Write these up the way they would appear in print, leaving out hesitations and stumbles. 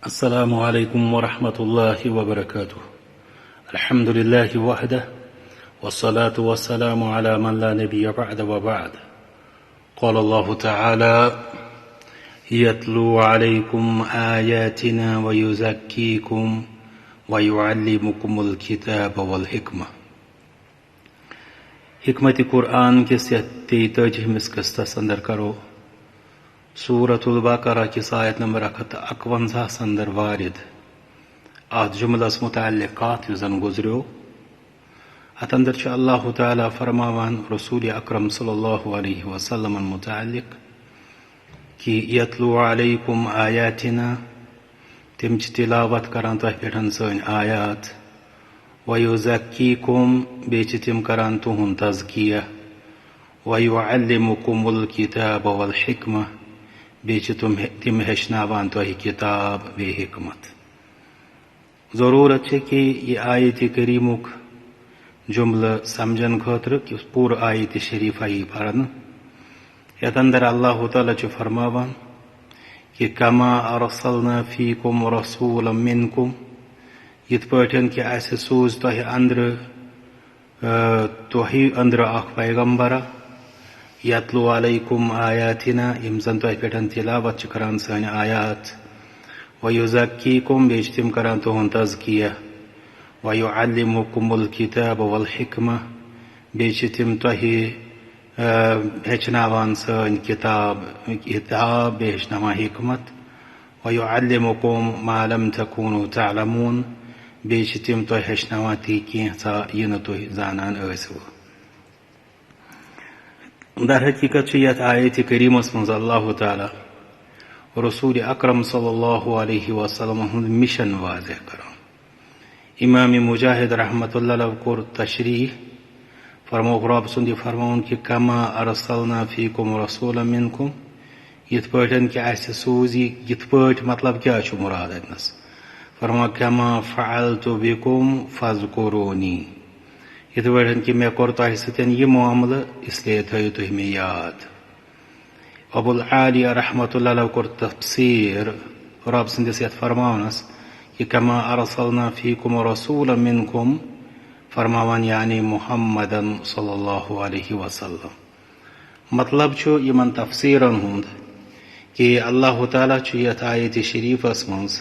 السلام عليكم ورحمة الله وبركاته. الحمد لله وحده والصلاة والسلام على من لا نبي بعد وبعد. قال الله تعالى: يتلو عليكم آياتنا ويزكيكم ويعلمكم الكتاب والحكمة. حکمت قرآن کس 33 قسطس اندر کرو سورة البقرہ کس آیت نمبر 151 اندر وارد ات جملس متعلقات یزن گزریو ات اندر چھ اللہ تعالی فرماوان رسول اکرم صلی اللہ علیہ وسلم متعلق کہ یتلو علیکم آیاتنا تم چھ تلاوت کران تہ پٹھن سن آیات ویزکیکم بیچ تم کران تہن تزکیہ ویعلمکم الکتاب والحکمہ بیچ تم ہیچناوان تہ کتاب بے حکمت. ضرورت ہے کہ یہ آیت کریمک جملہ سمجھن خاطر کہ پور آیت شریفہ یہ پڑھن یت اندر اللہ تعالی چھ فرماوان کہ کما ارسلنا فیکم رسولا منکم یت پٲٹھۍ کہ اسہ سوز تۄہہِ تۄہہِ اندر اکھ پیغمبرا یتلو علیکم آیاتنا یم زن تۄہہِ پٮ۪ٹھ تلاوت چھِ کران سٲنۍ آیات ویزکیکم بیٚیہِ چھِ تِم کران تُہُنٛد تزکیہ ویعلمکم الکتاب والحکمہ بیٚیہِ چھِ تِم تۄہہِ ہیٚچھناوان سٲنۍ کتاب بیٚیہِ ہیٚچھناوان حکمت ویعلمکم ما لم تکونوا تعلمون بیٚیہِ چھِ تِم تۄہہِ ہیٚچھناوان تی کینٛژھا یہِ نہٕ تُہۍ زانان ٲسِو. در حقیقت چھُ یتھ آیت کریمس منٛز اللہ تعالی رسول اکرم صلی اللہ علیہ وسلم ہُنٛد مشن واضح کران. امام مجاہد رحمۃ اللہ علیہ کوٚر تشریح فرموک رب سُنٛد یہِ فرماوُن کہ کما ارسلنا فیکم رسولا منکم یِتھ پٲٹھۍ کہ اسہِ سوٗز یہِ یِتھ پٲٹھۍ مطلب کیٛاہ چھُ مُراد اتنس فرما کما فعلت بکم فاذکرونی یِتھ پٲٹھۍ کہ مےٚ کوٚر تۄہہِ سۭتۍ یہِ معاملہٕ اسلیے تھٲیِو تُہۍ مےٚ یاد. ابوالعالیہ رحمۃ اللہ علیہ کوٚر تفسیٖر رب سٕنٛدِس یتھ فرماونس کہ کما ارسلنا فیکم رسولا منکم فرماوان یعنی محمدن صلی اللہ علیہ وسلم. مطلب چھُ یِمن تفسیٖرن ہُنٛد کہ اللہ تعالیٰ چھُ یتھ آیت شریفس منٛز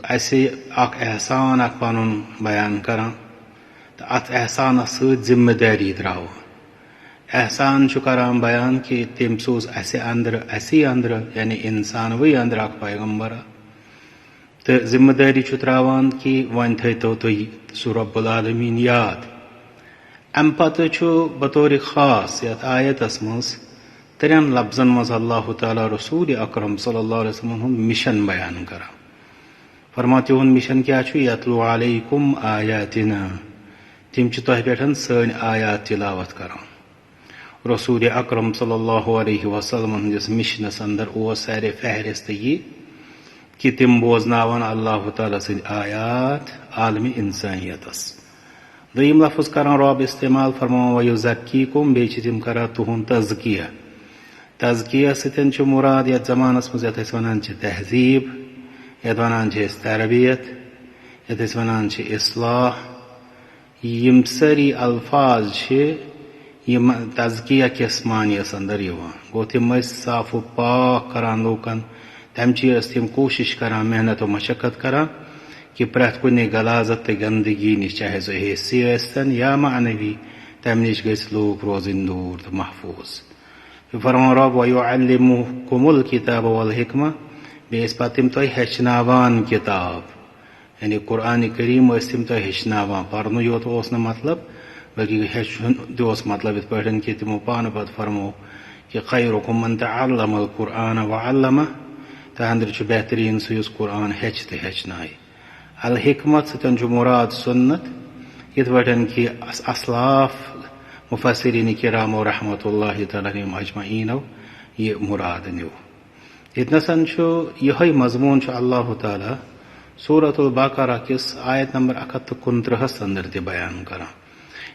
اسہِ اکھ احسان اکھ پنُن بیان کران تہٕ اتھ احسانس سۭتۍ ذمہ دٲری تراوان. احسان چھُ کران بیان کہ تٔمۍ سوٗز اسی اندر یعنی انسانوٕے اندر اکھ پیغمبرا تہٕ ذمہ دٲری چھُ تراوان کہ وۄنۍ تھٲیتو تُہۍ سُہ رب العالمیٖن یاد. امہِ پتہٕ چھُ بطور خاص یتھ آیتس منٛز 3 لفظن منٛز اللہ تعالیٰ رسول اکرم صلی اللہ علیہ وسلم ہُنٛد مشن بیان کران. فرما تِہُنٛد مشن کیٛاہ چھُ یتلو علیکم آیاتنا تِم چھِ تۄہہِ پٮ۪ٹھ سٲنۍ آیات تلاوت کران. رسول اکرم صلی اللہ علیہ وسلم ہٕنٛدِس مشنس اندر اوس سارے فہرست یہِ کہ تِم بوزناون اللہ تعالیٰ سٕنٛدۍ آیات عالمِ انسانیتس. دوٚیِم لفظ کران رب استعمال فرماوان ویزکیکم بیٚیہِ چھِ تِم کران تُہُنٛد تزکیہ. تزکیہ سۭتۍ چھُ مُراد یتھ زمانس منٛز یتھ أسۍ ونان چھِ تہذیب یتھ ونان چھِ أسۍ تربیت یتھ أسۍ ونان چھِ اصلاح. یِم سٲری الفاظ چھِ یِم تزکیہ کِس معنیس اندر یِوان. گوٚو تِم ٲسۍ صاف و پاک کران لوٗکن تمچی ٲسۍ تِم کوٗشش کران محنت و مشقت کران کہ پرٛٮ۪تھ کُنہِ غلازت تہٕ گندگی نِش چاہے سُہ حصی ٲسۍتن یا معنوی تمہِ نِش گژھِ لوٗکھ روزٕنۍ دوٗر تہٕ محفوٗظ. فرمان رب ویعلمکم الکتاب والحکمہ بیٚیہِ ٲسۍ پتہٕ تِم تۄہہِ ہیٚچھناوان کتاب یعنی قرآن کریم ٲسۍ تِم تۄہہِ ہیٚچھناوان. پرنُے یوت اوس نہٕ مطلب بلکہ ہیٚچھُن تہِ اوس مطلب یِتھ پٲٹھۍ کہ تِمو پانہٕ پتہٕ فرمو کہ خیرکم من تعلم القرآن وعلمہ تہٕ اندر چھُ بہتریٖن سُہ یُس قرآن ہیٚچھِ تہٕ ہیٚچھنایہِ. الحکمت سۭتۍ چھُ مُراد سُنت یِتھ پٲٹھۍ کہ اسلاف مفسرین کرامو رحمۃ اللہ تعالیٰ علیہم اجمعیٖنو یہِ مُراد نیوٗ. ییٚتنسن چھُ یِہوے مضموٗن چھُ اللہ تعالیٰ سورة البقرہ کِس آیت نمبر 129 اندر تہِ بیان کران.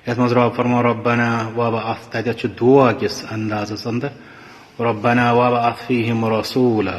یتھ منٛز رب فرما ربنا وبعث تتٮ۪تھ چھُ دعا کِس اندازس اندر ربنا وبعث فیہم رسولا